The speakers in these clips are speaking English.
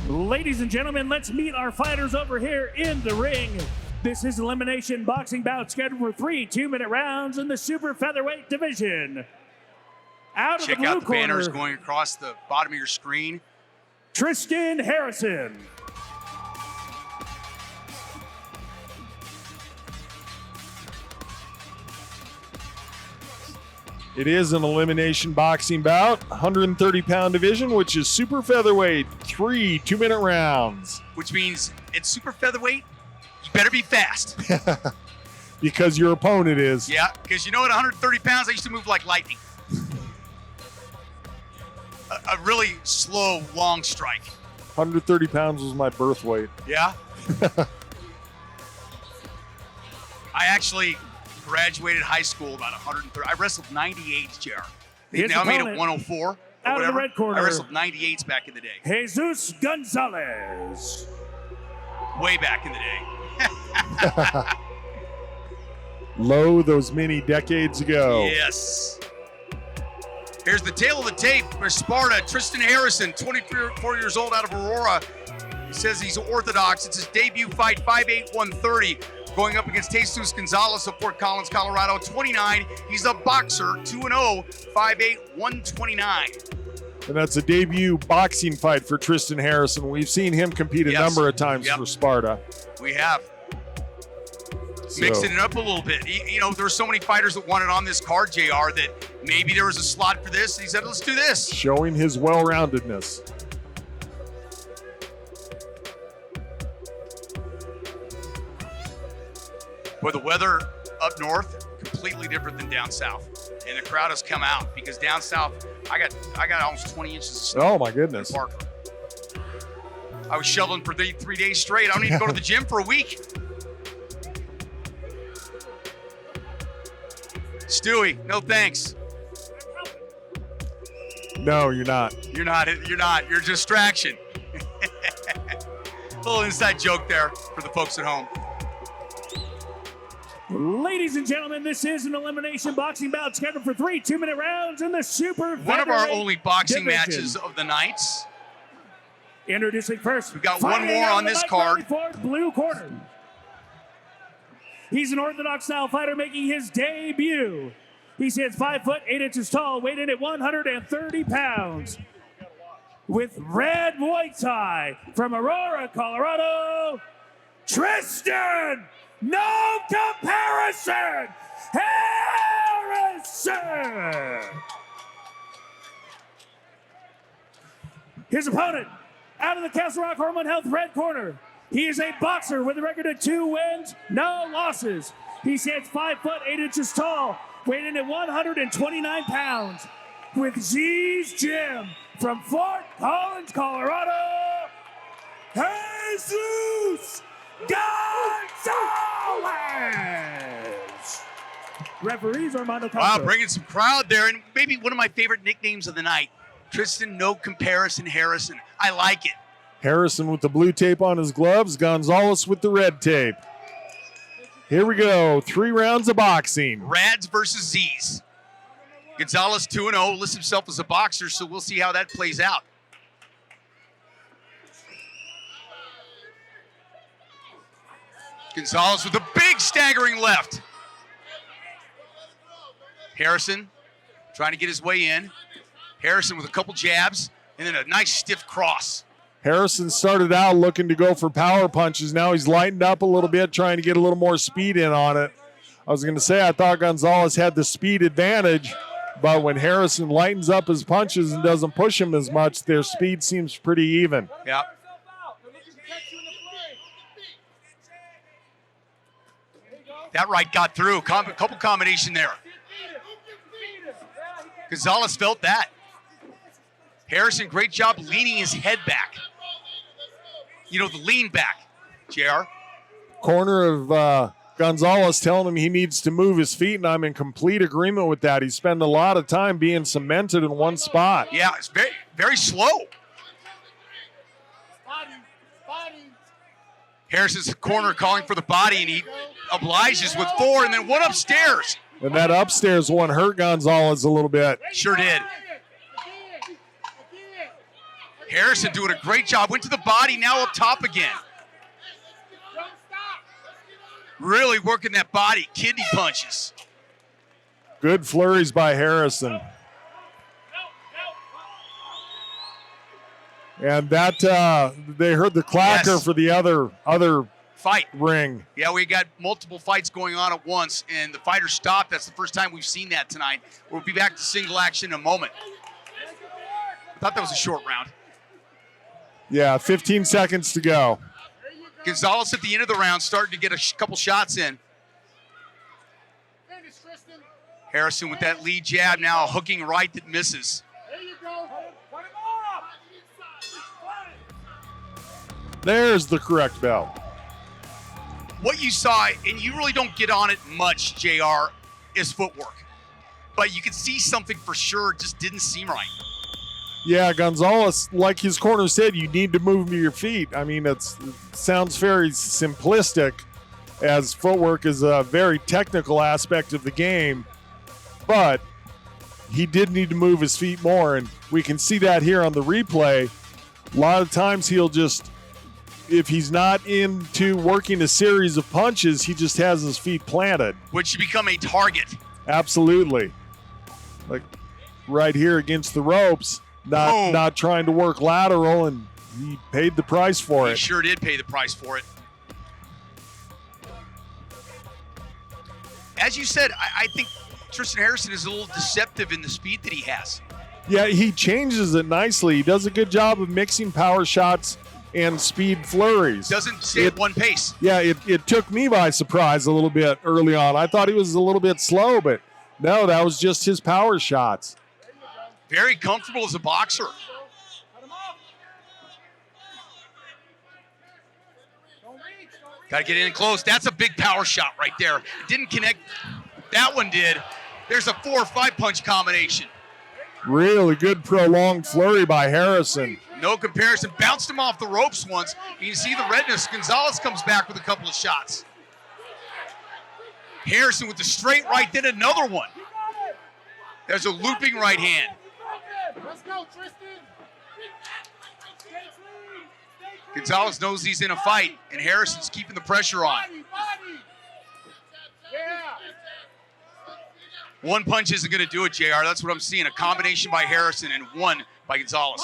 Ladies and gentlemen, let's meet our fighters over here in the ring. This is Elimination Boxing Bout scheduled for 3 2-minute rounds in the Super Featherweight division. Out of the blue corner, check out the banners going across the bottom of your screen. TRISTON Harrison. It is an elimination boxing bout, 130-pound division, which is super featherweight, 3 2-minute rounds. Which means it's super featherweight, you better be fast. Because your opponent is. Yeah, because you know, at 130 pounds, I used to move like lightning. A really slow, long strike. 130 pounds was my birth weight. Yeah? I actually graduated high school about 130. I wrestled 98s, JR. Now I made it 104. Out of the red corner, I wrestled 98s back in the day. Jesus Gonzalez. Way back in the day. Low those many decades ago. Yes. Here's the tail of the tape for Sparta. TRISTON Harrison, 24 years old, out of Aurora. He says he's orthodox. It's his debut fight, 5'8", 130. Going up against Jesus Gonzalez of Fort Collins, Colorado, 29. He's a boxer, 2-0, 5'8", 129. And that's a debut boxing fight for TRISTON Harrison. We've seen him compete a number of times for Sparta. We have. Mixing it up a little bit. You know, there were so many fighters that wanted on this card, JR, that maybe there was a slot for this. He said, let's do this. Showing his well-roundedness. Boy, the weather up north, completely different than down south. And the crowd has come out because down south, I got almost 20 inches of snow. Oh, my goodness. In Parker. I was shoveling for 3 days straight. I don't need to go to the gym for a week. Stewie, no thanks. No, you're not. You're not. You're a distraction. A little inside joke there for the folks at home. Ladies and gentlemen, this is an elimination boxing bout scheduled for 3 2-minute rounds in the Super Featherweight One of our only boxing division. matches of the nights. Introducing first, we've got one more on this card. Blue corner. He's an orthodox style fighter making his debut. He stands 5 foot 8 inches tall, weighed in at 130 pounds. With red Muay Thai from Aurora, Colorado, TRISTON, no comparison, Harrison. His opponent, out of the Castle Rock Hormone Health red corner. He is a boxer with a record of 2 wins, no losses. He stands 5 foot 8 inches tall, weighed in at 129 pounds. With Z's Gym from Fort Collins, Colorado, Jesus Gonzalez. Referees Armando Castro. Wow, bringing some crowd there, and maybe one of my favorite nicknames of the night, TRISTON No Comparison Harrison. I like it. Harrison with the blue tape on his gloves, Gonzalez with the red tape. Here we go, 3 rounds of boxing. Rads versus Z's. Gonzalez 2-0, lists himself as a boxer, so we'll see how that plays out. Gonzalez with a big staggering left. Harrison trying to get his way in. Harrison with a couple jabs and then a nice stiff cross. Harrison started out looking to go for power punches. Now he's lightened up a little bit, trying to get a little more speed in on it. I was going to say I thought Gonzalez had the speed advantage, but when Harrison lightens up his punches and doesn't push him as much, their speed seems pretty even. Yeah. That right got through. Couple combination there. Gonzalez felt that. Harrison, great job leaning his head back. You know, the lean back, JR. Corner of Gonzalez telling him he needs to move his feet, and I'm in complete agreement with that. He's spending a lot of time being cemented in one spot. Yeah, it's very, very slow. Harrison's corner calling for the body, and he obliges with 4 and then 1 upstairs. And that upstairs one hurt Gonzalez a little bit. Sure did. Harrison doing a great job. Went to the body, now up top again. Really working that body, kidney punches. Good flurries by Harrison. And that they heard the clacker for the other fight ring. Yeah, we got multiple fights going on at once, and the fighter stopped. That's the first time we've seen that tonight. We'll be back to single action in a moment. I thought that was a short round. Yeah, 15 seconds to go. Gonzalez at the end of the round starting to get a couple shots in. Harrison with that lead jab now, hooking right that misses. There's the correct bell. What you saw, and you really don't get on it much, JR, is footwork. But you could see something for sure, just didn't seem right. Yeah, Gonzalez, like his corner said, you need to move to your feet. I mean, it sounds very simplistic, as footwork is a very technical aspect of the game, but he did need to move his feet more, and we can see that here on the replay. A lot of times he'll just, if he's not into working a series of punches, he just has his feet planted. Which become a target. Absolutely. Like right here against the ropes. Not trying to work lateral, and he paid the price for it. He sure did pay the price for it. As you said, I think Triston Harrison is a little deceptive in the speed that he has. Yeah, he changes it nicely. He does a good job of mixing power shots and speed flurries. Doesn't stay at one pace. Yeah, it took me by surprise a little bit early on. I thought he was a little bit slow, but no, that was just his power shots. Very comfortable as a boxer. Got to get in close. That's a big power shot right there. It didn't connect. That one did. There's a 4 or 5 punch combination. Really good prolonged flurry by Harrison. No comparison. Bounced him off the ropes once. You can see the redness. Gonzalez comes back with a couple of shots. Harrison with the straight right, then another one. There's a looping right hand. Let's go, Triston. Gonzalez knows he's in a fight, and Harrison's keeping the pressure on. One punch isn't going to do it, JR. That's what I'm seeing. A combination by Harrison and one by Gonzalez.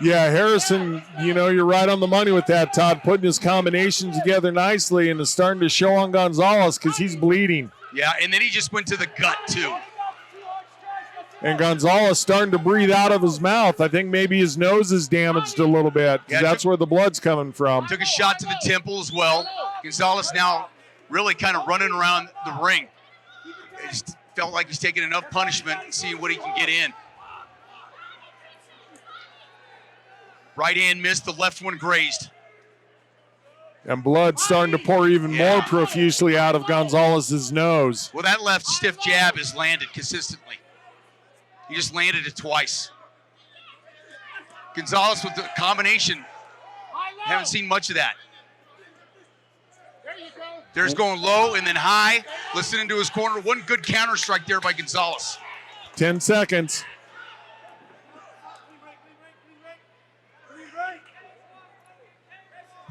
Yeah, Harrison, you know, you're right on the money with that, Todd, putting his combinations together nicely, and it's starting to show on Gonzalez because he's bleeding. Yeah, and then he just went to the gut, too. And Gonzalez starting to breathe out of his mouth. I think maybe his nose is damaged a little bit. Yeah, that's where the blood's coming from. Took a shot to the temple as well. Gonzalez now really kind of running around the ring. It just felt like he's taking enough punishment and seeing what he can get in. Right hand missed, the left one grazed. And blood starting to pour even more profusely out of Gonzalez's nose. Well, that left stiff jab has landed consistently. He just landed it twice. Gonzalez with the combination. Haven't seen much of that. There's going low and then high. Listening to his corner. One good counter strike there by Gonzalez. 10 seconds.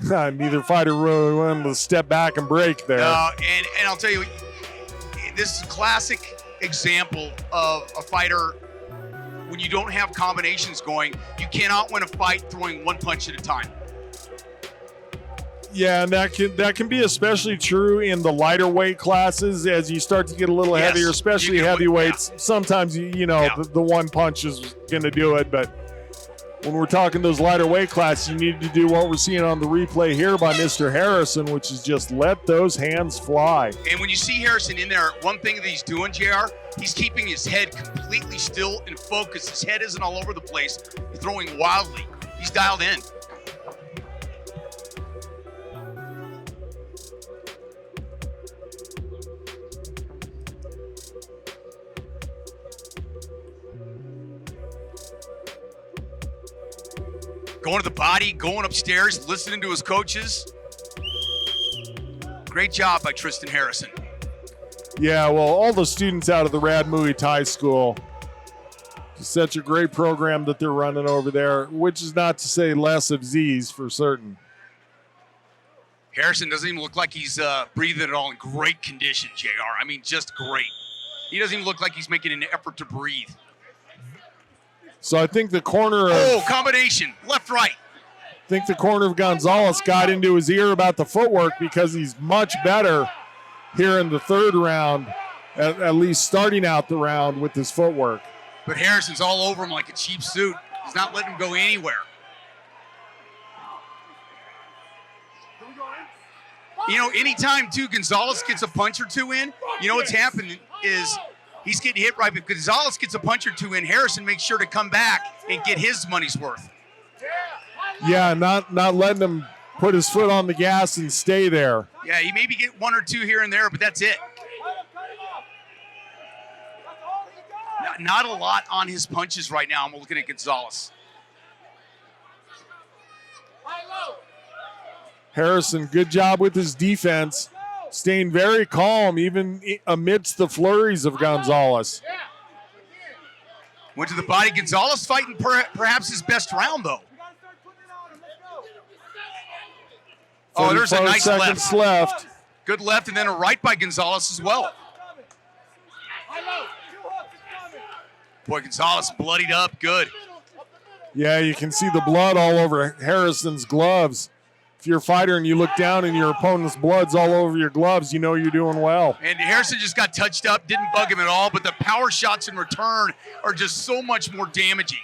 Neither fighter really wanted to step back and break there. And I'll tell you, this is a classic example of a fighter when you don't have combinations going. You cannot win a fight throwing one punch at a time. Yeah, and that can be especially true in the lighter weight classes as you start to get a little heavier, especially heavyweights. Yeah. Sometimes, the one punch is going to do it, but when we're talking those lighter weight classes, you need to do what we're seeing on the replay here by Mr. Harrison, which is just let those hands fly. And when you see Harrison in there, one thing that he's doing, JR, he's keeping his head completely still and focused. His head isn't all over the place. He's throwing wildly. He's dialed in. Going to the body, going upstairs, listening to his coaches. Great job by Triston Harrison. Yeah, well, all the students out of the Rad Muay Thai school just Such a great program that they're running over there, which is not to say less of Z's for certain. Harrison doesn't even look like he's breathing at all in great condition, JR. I mean, just great. He doesn't even look like he's making an effort to breathe. So I think the corner of... Oh, combination, left, right. I think the corner of Gonzalez got into his ear about the footwork because he's much better here in the third round, at least starting out the round with his footwork. But Harrison's all over him like a cheap suit. He's not letting him go anywhere. You know, anytime, too, Gonzalez gets a punch or two in, you know what's happening is he's getting hit right. But Gonzalez gets a punch or two in, Harrison makes sure to come back and get his money's worth. Yeah, not letting him put his foot on the gas and stay there. Yeah, he maybe get one or two here and there, but that's it. Not a lot on his punches right now. I'm looking at Gonzalez. Harrison, good job with his defense, staying very calm even amidst the flurries of Gonzalez. Went to the body. Gonzalez fighting perhaps his best round, though. Oh, there's a nice left. Good left, and then a right by Gonzalez as well. Boy, Gonzalez bloodied up good. Yeah, you can see the blood all over Harrison's gloves. If you're a fighter and you look down and your opponent's blood's all over your gloves, you know you're doing well. And Harrison just got touched up, didn't bug him at all, but the power shots in return are just so much more damaging.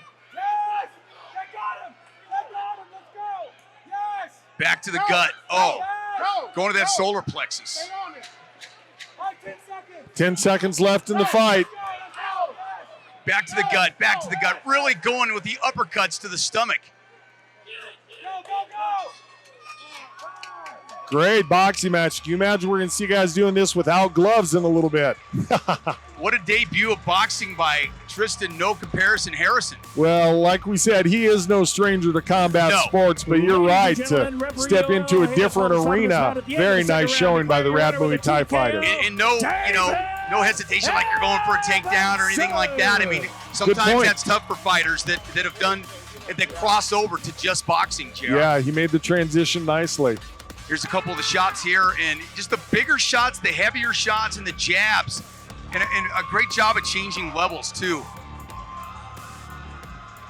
Back to the gut. Oh, going to that solar plexus. 10 seconds left in the fight. Back to the gut, back to the gut. Really going with the uppercuts to the stomach. Great boxing match. Can you imagine we're going to see guys doing this without gloves in a little bit? What a debut of boxing by Triston, no comparison, Harrison. Well, like we said, he is no stranger to combat sports, but you're right to step into a different arena. Very nice showing by the Rad Muay Thai fighter. And no, no hesitation like you're going for a takedown or anything like that. I mean, sometimes that's tough for fighters that have done, that cross over to just boxing, JR. Yeah, he made the transition nicely. Here's a couple of the shots here, and just the bigger shots, the heavier shots, and the jabs. And a great job of changing levels, too.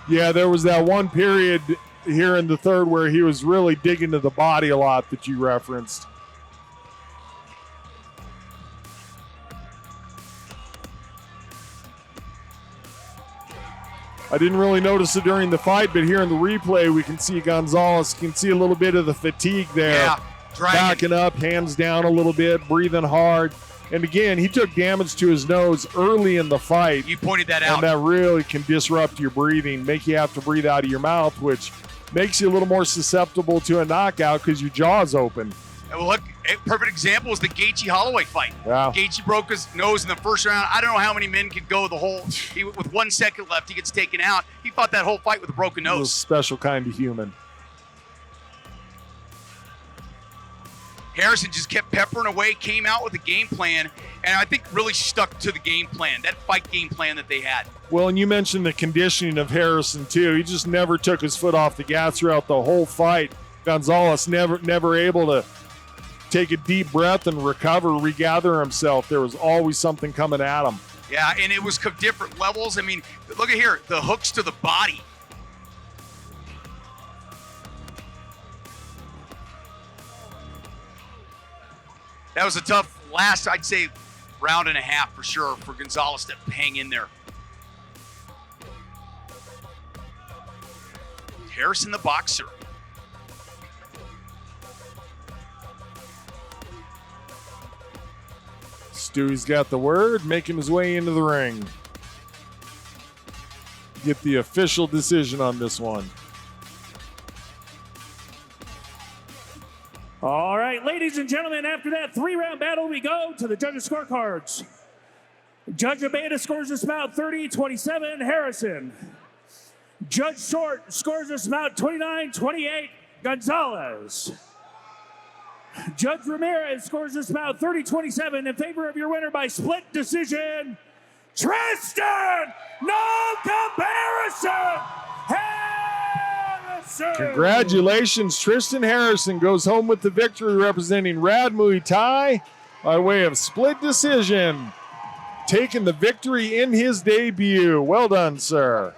Yeah, there was that one period here in the third where he was really digging to the body a lot that you referenced. I didn't really notice it during the fight, but here in the replay, we can see Gonzalez, can see a little bit of the fatigue there. Yeah, backing up, hands down a little bit, breathing hard. And again, he took damage to his nose early in the fight. You pointed that out. And that really can disrupt your breathing, make you have to breathe out of your mouth, which makes you a little more susceptible to a knockout because your jaw's open. Well, look, a perfect example is the Gaethje-Holloway fight. Yeah. Gaethje broke his nose in the first round. I don't know how many men could go the whole, with 1 second left, he gets taken out. He fought that whole fight with a broken nose. He was a special kind of human. Harrison just kept peppering away, came out with a game plan, and I think really stuck to the game plan, that fight game plan that they had. Well, and you mentioned the conditioning of Harrison, too. He just never took his foot off the gas throughout the whole fight. Gonzalez never able to take a deep breath and recover, regather himself. There was always something coming at him. Yeah, and it was different levels. I mean, look at here, the hooks to the body. That was a tough last, I'd say, round and a half for sure for Gonzalez to hang in there. Harrison the boxer. Stewie's got the word, making his way into the ring. Get the official decision on this one. All right, ladies and gentlemen, after that 3-round battle, we go to the judges' scorecards. Judge Abeda scores this bout 30-27, Harrison. Judge Short scores this bout 29-28, Gonzalez. Judge Ramirez scores this bout 30-27 in favor of your winner by split decision, Triston, no comparison, Harrison. Congratulations, Triston Harrison goes home with the victory representing Rad Muay Thai by way of split decision, taking the victory in his debut. Well done, sir.